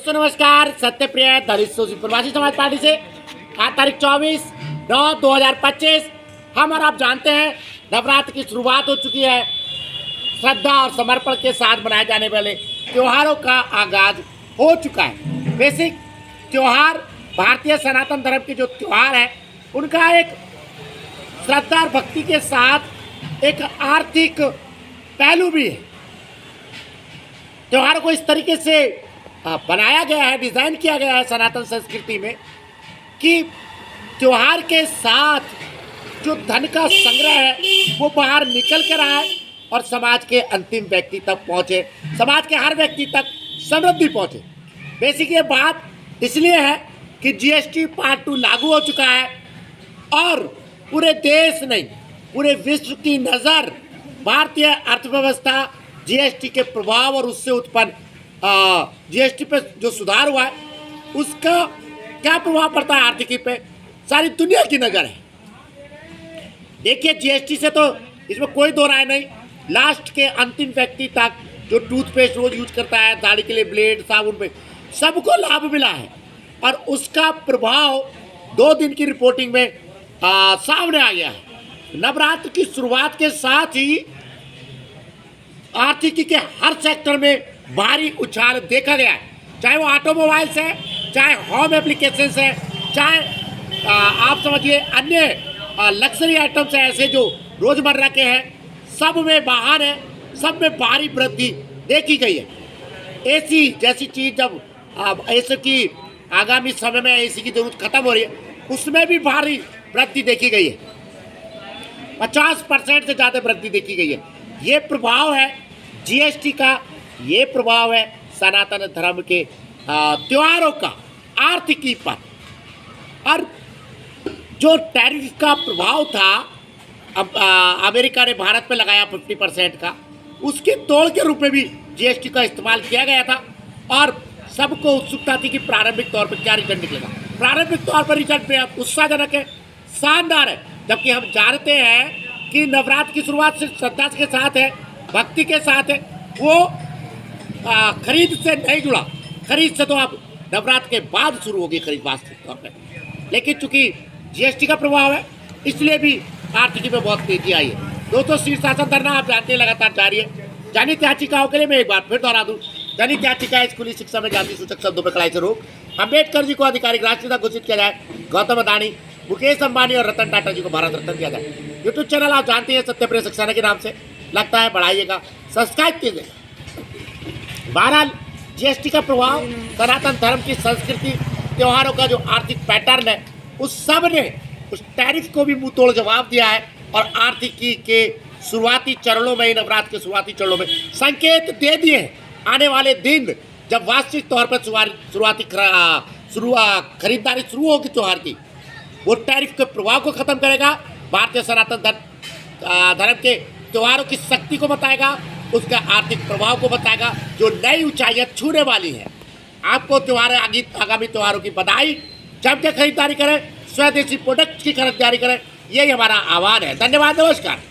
दोस्तों नमस्कार। सत्यप्रिय दलित प्रवासी समाज पार्टी से आज तारीख 24/9/2025 हम और आप जानते हैं नवरात्र की शुरुआत हो चुकी है। श्रद्धा और समर्पण के साथ मनाए जाने वाले त्योहारों का आगाज हो चुका है। बेसिक त्योहार भारतीय सनातन धर्म के जो त्योहार है उनका एक श्रद्धा और भक्ति के साथ एक आर्थिक पहलू भी है। त्योहार को इस तरीके से बनाया गया है, डिज़ाइन किया गया है सनातन संस्कृति में कि त्योहार के साथ जो धन का संग्रह है वो बाहर निकल कर आए और समाज के अंतिम व्यक्ति तक पहुँचे, समाज के हर व्यक्ति तक समृद्धि पहुँचे। बेसिक ये बात इसलिए है कि जीएसटी पार्ट 2 लागू हो चुका है और पूरे देश नहीं पूरे विश्व की नज़र भारतीय अर्थव्यवस्था जीएसटी के प्रभाव और उससे उत्पन्न जीएसटी पे जो सुधार हुआ है उसका क्या प्रभाव पड़ता है आर्थिकी पे, सारी दुनिया की नज़र है। देखिए जीएसटी से तो इसमें कोई दो राय नहीं, लास्ट के अंतिम व्यक्ति तक जो टूथपेस्ट रोज यूज करता है, दाढ़ी के लिए ब्लेड, साबुन पे सबको लाभ मिला है और उसका प्रभाव 2 दिन की रिपोर्टिंग में सामने आ गया है। नवरात्र की शुरुआत के साथ ही आर्थिकी के हर सेक्टर में भारी उछाल देखा गया है, चाहे वो ऑटोमोबाइल्स है, चाहे होम एप्लीकेशंस है, चाहे आप समझिए अन्य लग्जरी आइटम्स हैं ऐसे जो रोज़मर्रा के हैं, सब में बाहर है, सब में भारी वृद्धि देखी गई है। एसी जैसी चीज़ जब एसी की आगामी समय में एसी की जरूरत खत्म हो रही है उसमें भी भारी वृद्धि देखी गई है, 50% से ज़्यादा वृद्धि देखी गई है। ये प्रभाव है जीएसटी का, ये प्रभाव है सनातन धर्म के त्योहारों का आर्थिकी पर। और जो टैरिफ का प्रभाव था अब अमेरिका ने भारत पे लगाया 50% का, उसके तोड़ के रूप में भी जीएसटी का इस्तेमाल किया गया था और सबको उत्सुकता थी कि प्रारंभिक तौर पर क्या रिजल्ट निकलेगा। प्रारंभिक तौर पर रिजल्ट बेहद उत्साहजनक है, शानदार है, जबकि हम जानते हैं कि नवरात्र की शुरुआत सिर्फ श्रद्धा के साथ है, भक्ति के साथ है, वो खरीद से नहीं जुड़ा। खरीद से तो अब नवरात्र के बाद शुरू होगी खरीद वास्तविक तौर पे, लेकिन चूंकि जीएसटी का प्रभाव है इसलिए भी आर्थिकी में बहुत तेजी आई है। दोस्तों शीर्षासन धरना आप जानते हैं लगातार जारी है। जनहित याचिकाओं के लिए मैं एक बार फिर दोहरा दूँ, जनहित याचिका स्कूली शिक्षा में जाति सूचक शब्दों पर कड़ाई से रोक, अम्बेडकर जी को आधिकारिक राष्ट्रपिता घोषित किया जाए, गौतम अदानी, मुकेश अंबानी और रतन टाटा जी को भारत रत्न दिया जाए। यूट्यूब चैनल आप जानते हैं सत्यप्रिय सक्सेना के नाम से लगता है, बढ़ाइएगा, सब्सक्राइब कीजिएगा। बहरहाल जीएसटी का प्रभाव सनातन धर्म की संस्कृति त्योहारों का जो आर्थिक पैटर्न है उस सब ने उस टैरिफ को भी मुंह तोड़ जवाब दिया है और आर्थिकी के शुरुआती चरणों में ही, नवरात्र के शुरुआती चरणों में संकेत दे दिए हैं। आने वाले दिन जब वास्तविक तौर पर शुरुआती खरीदारी शुरू होगी त्योहार की, वो टैरिफ के प्रभाव को खत्म करेगा, भारतीय सनातन धर्म के त्योहारों की शक्ति को बताएगा, उसका आर्थिक प्रभाव को बताएगा जो नई ऊंचाइयां छूने वाली है। आपको आगामी त्योहारों की बधाई, जम के खरीदारी करें, स्वदेशी प्रोडक्ट की खरीदारी करें, यही हमारा आह्वान है। धन्यवाद, नमस्कार।